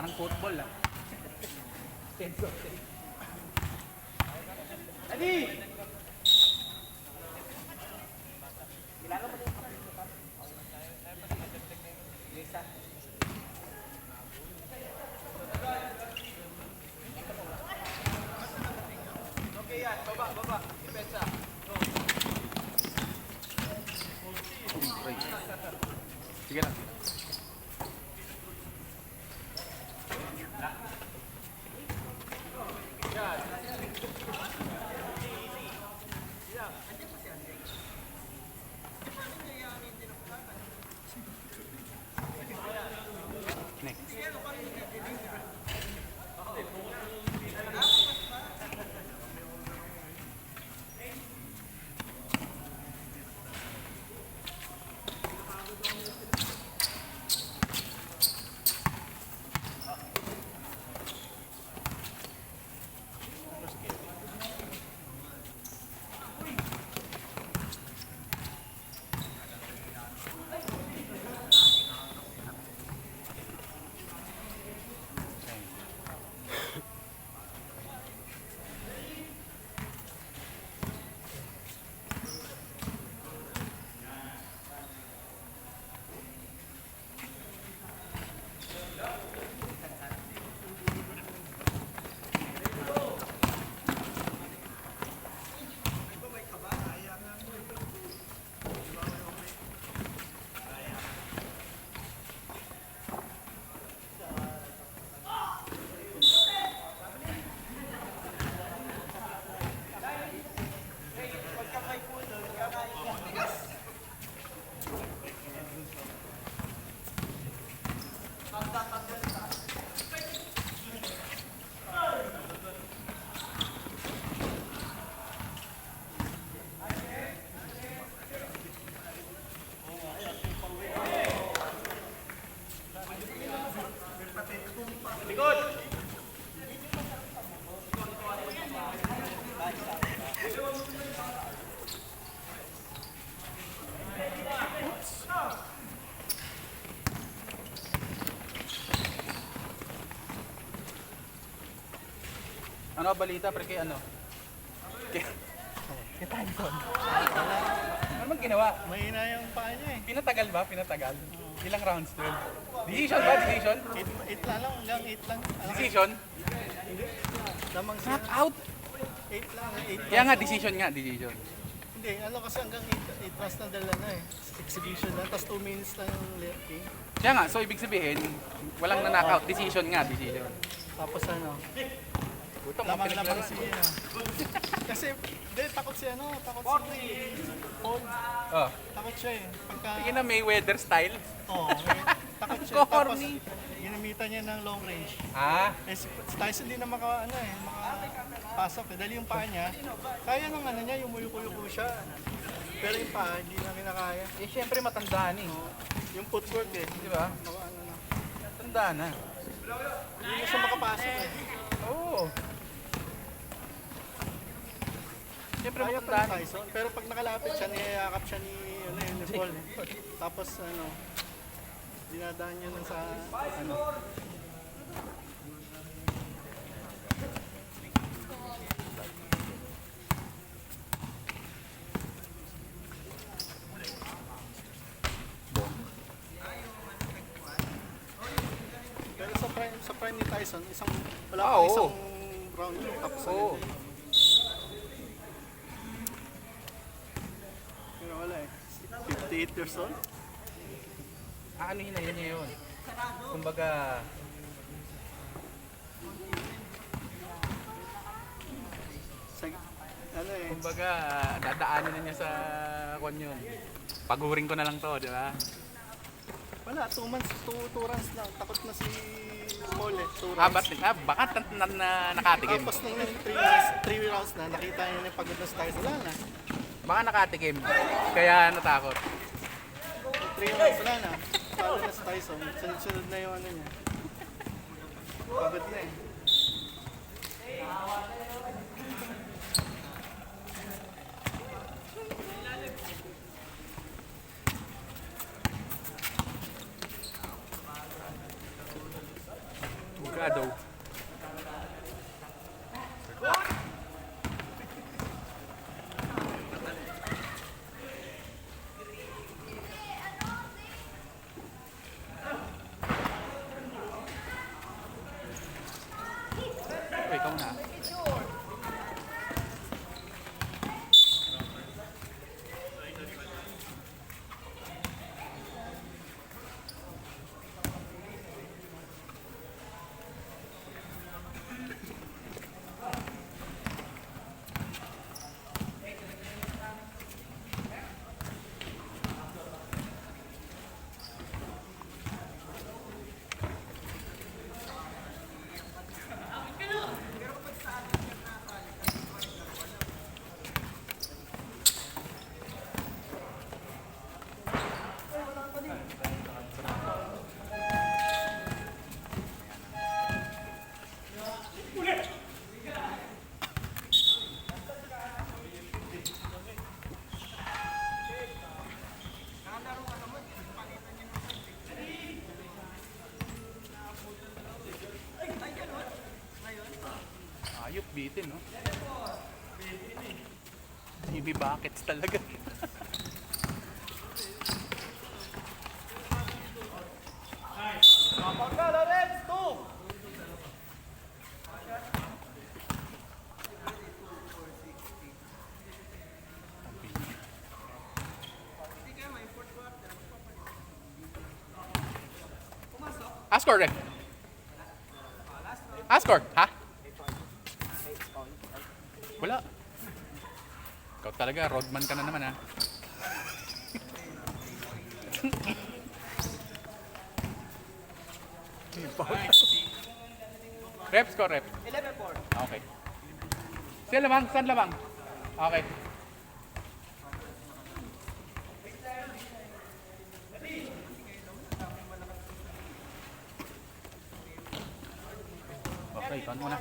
Parang football ah. Adi! Kilala mo din ako. Lisa. Okay yan, baba. Depensa. Go. Sige na. Ano balita pre kay ano? Kay Tyson. Ano bang ginawa? Mahina yung paa niya eh. Pinatagal ba? Pinatagal? Ilang rounds 12? Decision ba? Decision? 8 lang, hanggang 8 lang. Decision? Lamang siya. Knock out? 8 lang, 8. Kaya nga, decision nga, decision. Hindi, ano kasi hanggang 8 rounds na dala na eh. Exhibition lang, tapos 2 minutes lang yung king. Kaya nga, so ibig sabihin, walang na-knockout. Decision nga, decision. Tapos ano, Puto, lamang si kasi, hindi, takot si Paul. Oh. Takot siya eh. Pagka, Sige na, Mayweather style. takot siya. Tapos, Corny. ginamitan niya ng long range. Ah, Eh, si Tyson hindi na makapasok eh. Dahil yung paa niya, kaya ng ano niya, yung muyuko-yuko siya. Pero yung paa, hindi na kinakaya. eh syempre matandaan eh. Yung footwork eh. Di ba? Ano na. Matandaan na. Hindi na siya makapasok eh. Oo. Syempre Kaya pa ni matandaan eh. Tyson. Pero pag nakalapit siya, niyayakap siya ni Paul. Tapos dinadaan niya nun sa Pero sa prime ni Tyson, wala Ah, pa oo. isang round yun. Tapos Oo. Pero wala eh. 58 years old. Aanuhin na yun yun. Kumbaga, kumbaga dadaanin na niya sa kon yun. Paguring ko na lang to, di ba? Wala, 2 months, 2 rounds lang. Takot na si Paul eh. 2 Ah, rounds. baka nakatikim. Tapos nung 3 rounds na, nakita niya na yung pagod na style. Wala na. Baka nakatikim. Kaya natakot. 3 rounds, wala na. Talo na si Tyson. Sunod-sunod na yung ano niya. Pagod na eh. Adobe. Okay, ikaw na. Ayop, bitin, no? CB buckets talaga. Kapag Lorenz, 2! Ascor rin. Ascor, ha? Wala. Ikaw talaga, roadman ka na naman, ha? Rep, score, rep. 11-4. Okay. Saan lamang? Saan lamang? Okay. Okay, ikaw muna.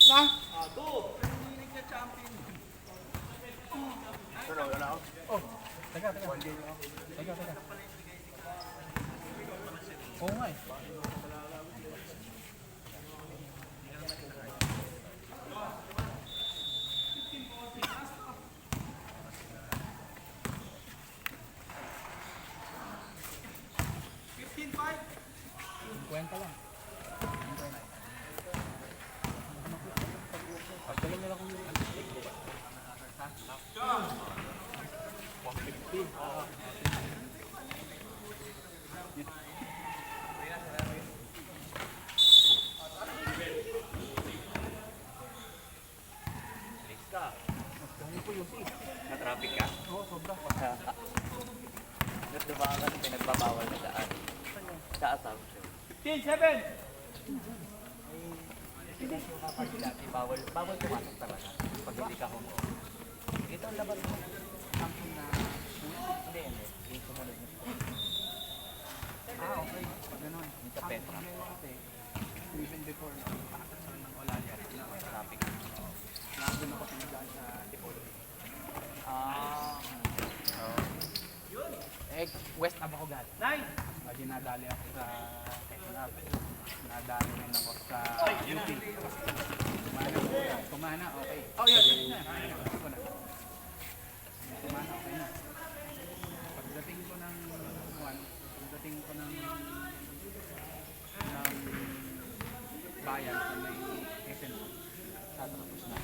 Na? Oh, teka. Oo nga eh. Kwenta lang. Pagdalan nila kung yung... Ha? 150. Na-traffic ka? Oo, sobra. Ba't dumaan ka sa pinagbabawal na daan? Sa assumption. 15-7! Dati bawal pumasok talaga. Pag hindi ka home. Ito ang laban mo. Assumption na hindi. Hindi sumunod na. Okay. Pag ganun. Hindi sa Petra. Even before, nakakasal ng Olalia. Traffic. Nandun ako sinagaan sa Tipol. Eh, West Abacogal. Nice! Dinadali ako sa Quezon Ave. Nadali rin ako sa UP. Kumana, okay. Oh, yun. Ako na. Kumana, okay na. Pagdating ko ng bayan sa may SM, tatapos na.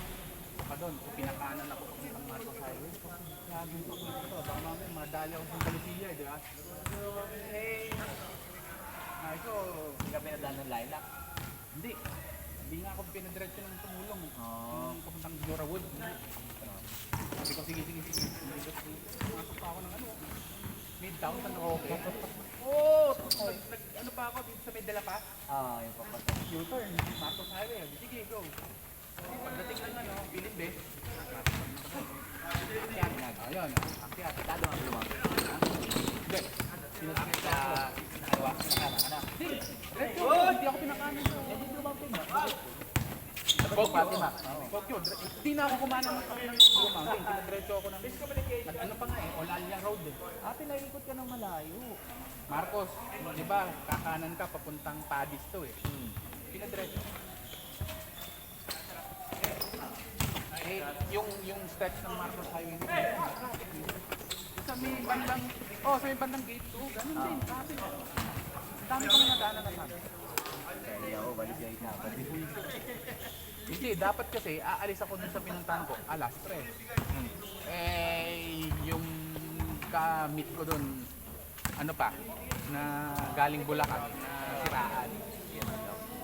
Pa doon, kung pinakanan ako papuntang Marcos Highway, lagi ko ito. Baka mamaya madali ako sa Galicia, di ba? Ito, Hindi ka pinadaan ng lilac. hindi. Hindi nga ako pinadiretso ng tumulong. Oo. Yung papuntang Jura Wood. Sabi ko, sige. Pumasok pa ako ng Midtown, San Roque. Oo! Ano pa ako dito sa may De La Paz? Yung papasok. U-turn, Marcos Highway. Sige, go. Pagdating ng Pilinde, akyat. Ayun, akyat. Tado ang lumang. Hindi. Sinasakit Sa kaliwa. Anak. Diretso, hindi ako pinakanan. Hindi lumapin mo. Pokyo. Pokyo. Hindi na ako kumana ng Blue Mountain. Pinadiretso ako ng ano pa nga Olalia Road eh. Pinaikot ka ng malayo. Marcos, di ba, kakanan ka papuntang Padis to eh. Pinadiretso. Yung stretch ng Marcos Highway sa may bandang gate 2, ganun din, traffic. Dami kong nadaanan na traffic. Kaya ako, balik na. Hindi, dapat kasi aalis ako dun sa pinuntahan ko, alas 3. Yung ka-meet ko dun, ano pa, na galing Bulacan, na siraan.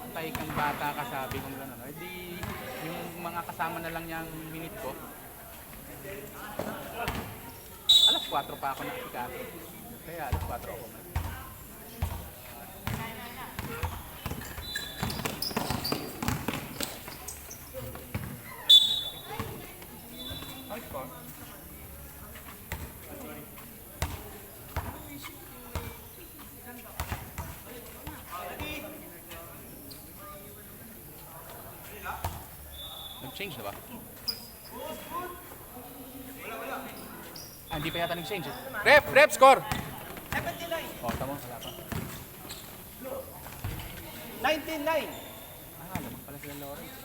Antay kang bata ka, sabi kong gano'n. Di, yung mga kasama na lang niyang minute ko, alas 4 pa ako nakasikaso. Kaya alas 4 ako. Nag-change na ba? Hindi pa yata nag-change eh. Rep, score! Tama, wala pa. 19-9. Lamang pala sila Lawrence.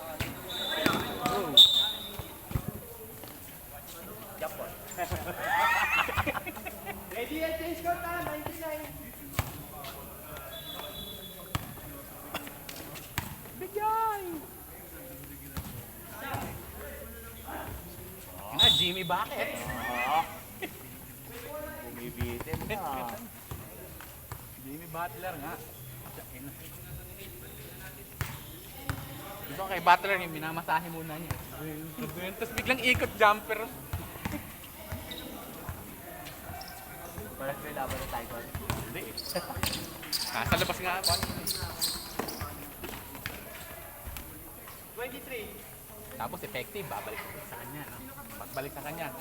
Ready and change ko na, 99. Bigay! Jimmy bakit? Bumibitin na. Jimmy Butler nga. Gusto ko kay Butler yung minamasahe muna niya. Tapos biglang ikot jumper. Parang may laban na tayo. Hindi. Nasa labas nga ako. 23. Tapos effective, babalik sa kanya. No? Pagbalik sa kanya,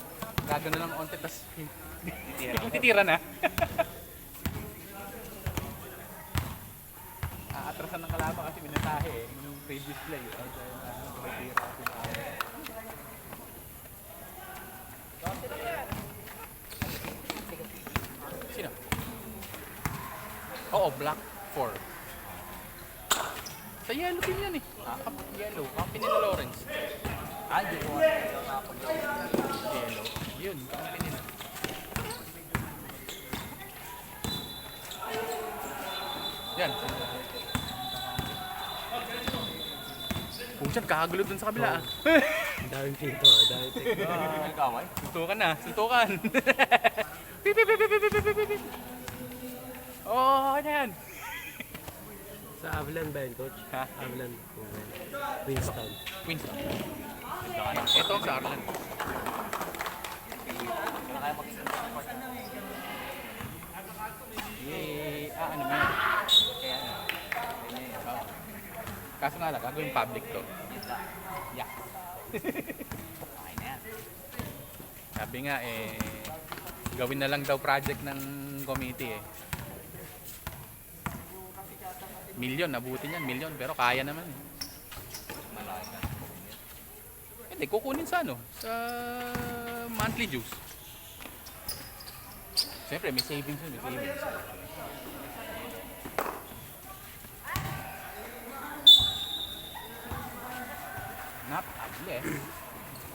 gagano lang onte, tapos titira na. Atrasan ng kalaban kasi minatahe eh, yung previous play. Titira sila. Sino? Oo, Black 4. Sa yellow pin yan eh. Yellow, company na Lawrence. Hindi ko Yellow. Yun, company na. Yan. Kung saan, kakagulo dun sa kabila ah. Daming pinto, daming pinto. Nagkaway? Suntukan na, suntukan. Pip, pip, pip, pip, pip, pip, pip, pip. Oh, ano yan? Sa Avalon ba yun, coach? Ha? Avalon. Queenstown. Queenstown. Ito ang sa Arlan. Kaya kaya mag-support. Ano ba yan? Kaya ano? Oh. Kaso nga lang, gagawin public to. Yeah. Okay na yan. Sabi nga gawin na lang daw project ng committee eh. Milyon, nabutin yan, milyon, pero kaya naman eh. Malaki na. Hindi, kukunin sa sa monthly dues. Siyempre, may savings yun, may savings. Hindi eh.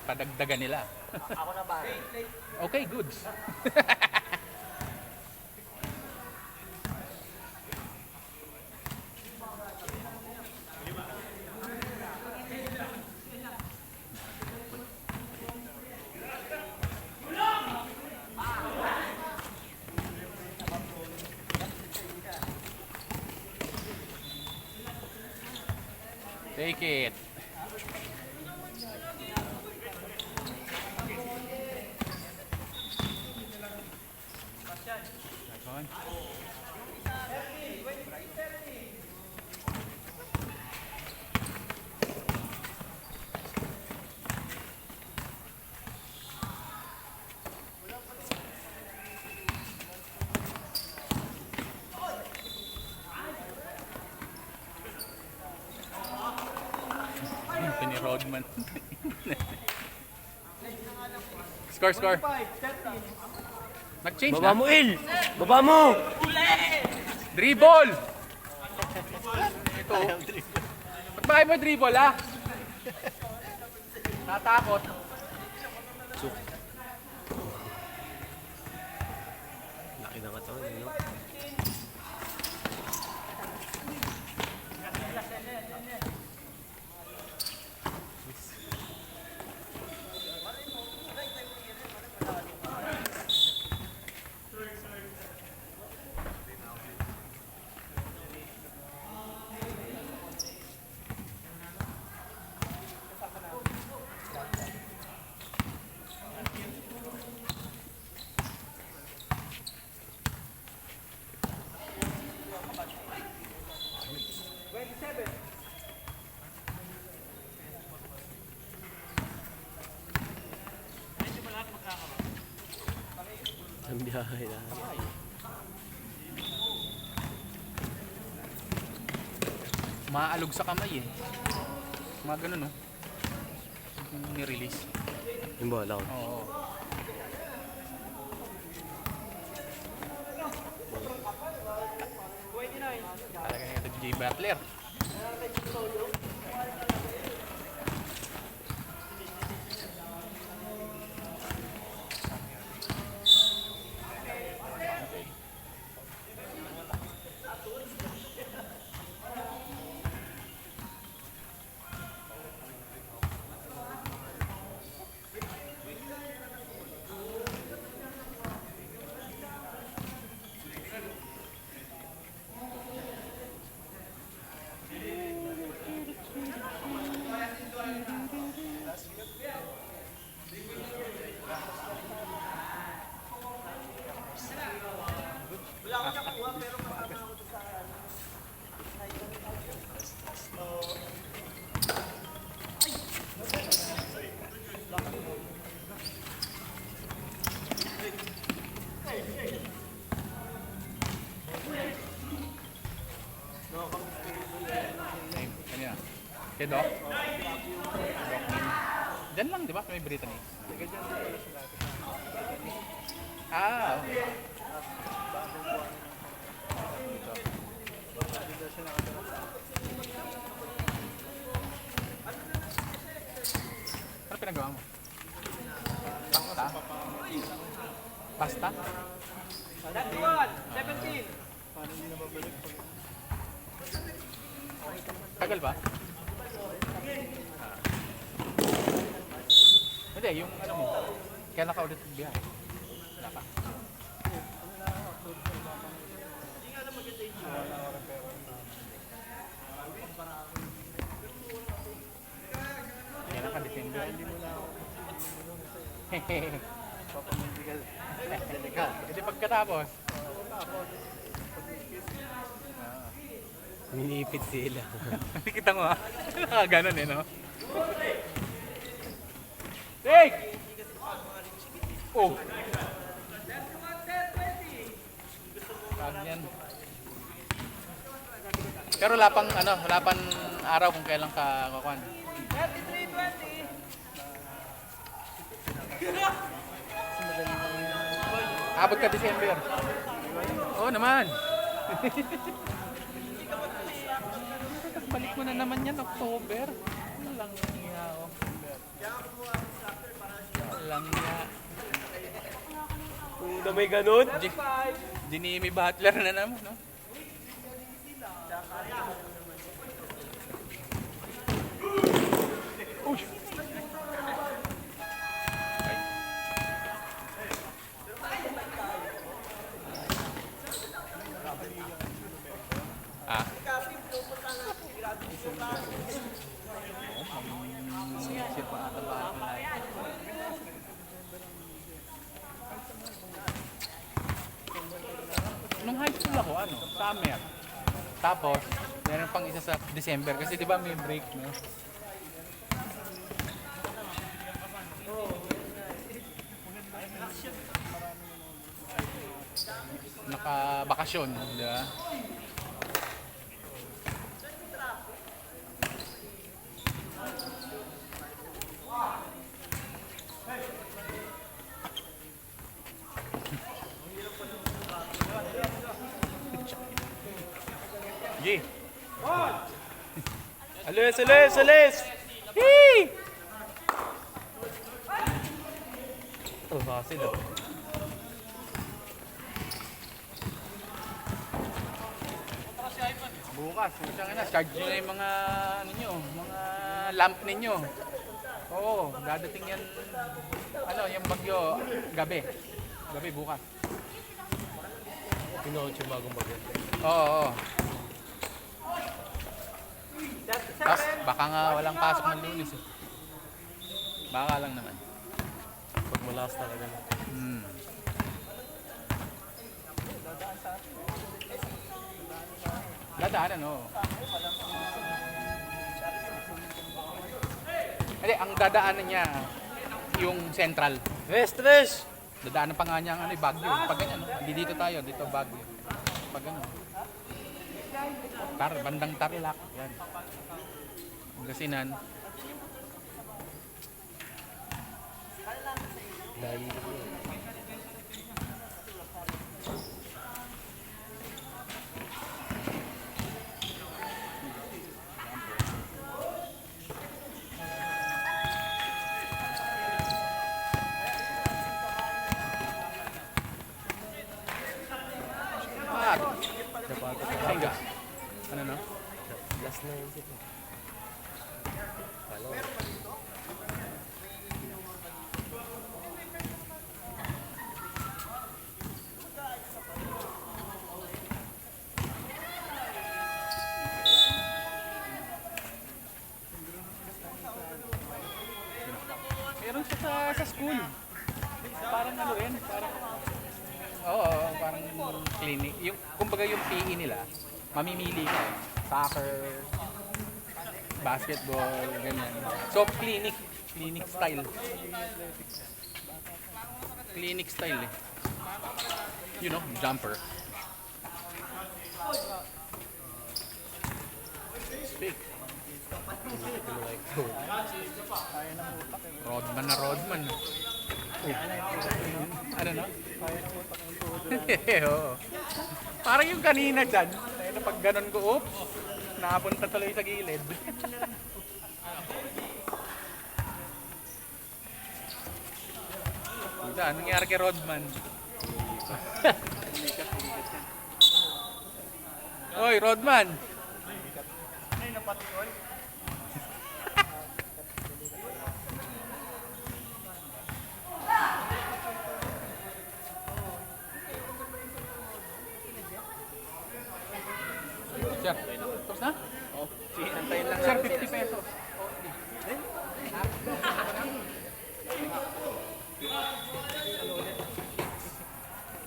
Padagdagan nila. Ako na ba? Okay, goods. Take it. Second. Anthony Rodman. Score. Nag-change Baba na. mo, Il! Baba mo! Dribble! Ito. Ba't ba kayo mo dribble, ha? Natakot. Laki na katawan, no? Ang biyahe na. Maaalog sa kamay eh. Mga ganun, no? Yung ni-release. Yung bola ko. Oo. Talaga nga ito Jay Butler. Kanina. Kay Doc? Diyan lang, di ba? May Brittany. Ah, okay. Ano pinagawa mo? Pasta? Pasta? Paano hindi na babalik? Tagal ba? Hindi, yung ano mo. Kailan ka ulit biyahe? Wala pa. Kailan ka December? Hindi mo na ako. Papamedical. Delikad. Hindi pagkatapos. Minipit sila. Nakikita mo ha? Nakaganon eh, no? Take! Oh! Tag yan. Pero wala pang ano, wala pang araw kung kailan ka kukuhan. 33-20. Abot ka December. Oo naman. Tapos balik mo na naman yan October. Ano lang niya October. Walang ya. Kung na may ganun. Jimmy Butler na naman, no? Uy! Ay. Ah. Sip pa ata ba? Nung high school ako, summer. Tapos, meron pang isa sa December kasi 'di ba may break, no? Naka-bakasyon, 'di ba? G. Alis, alis, alis! Hey! Ito, kasi daw. Bukas, charge nyo na yung mga mga lamp ninyo. Oo, dadating yan yung bagyo gabi. Gabi bukas. Pinuot yung bagong bagay. Oo. Tapos baka nga walang pasok ng Lunes eh. Baka lang naman. Pag malakas talaga. Dadaanan, oo. Hindi, ang dadaanan niya yung central. Tres! Dadaanan pa nga niya ang Baguio. Pag ganyan, no? Hindi dito tayo, dito Baguio. Pag ganyan. Bandang Tarlac. Yan. Pangasinan. Dahil dapat Singa. Ano no? last na yun sila. Kala ko. Meron siya sa school. Parang parang parang clinic. Yung kumbaga yung PE nila, mamimili ka. Soccer, basketball, ganyan. So clinic style. Clinic style eh. Jumper. Speak. Rodman. Ano na? Oo. Parang yung kanina dyan, na pag ganon ko, nakapunta tuloy sa gilid. Anong nangyari kay Rodman? Oy, Rodman! Ay, napatikol. Sir, tapos na? Oo. Sige, antayin lang. Sir, 50 pesos.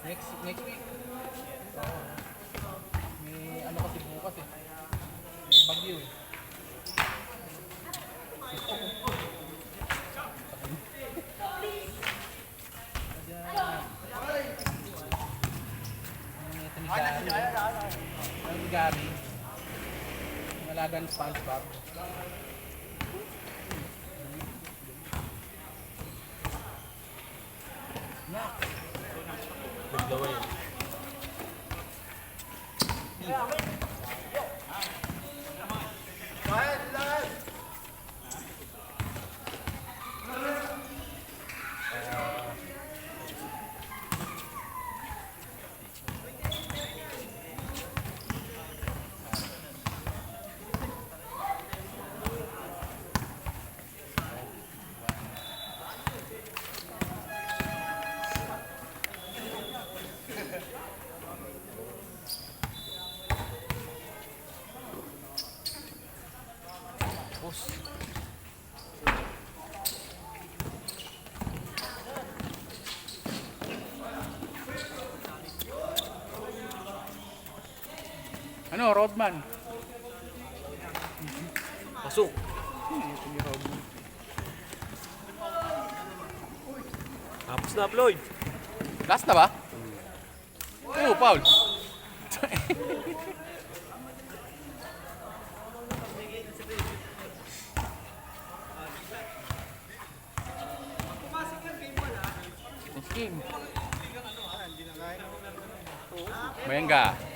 Next week. May kasi bukas eh. May bagyo eh. Ito ni Gary. Malagan SpongeBob. Naglawa yun. Ano, Rodman? Pasok. Ito ni Rodman. Tapos na, Floyd. Last na ba? Oo, foul. Next game. Bayangga.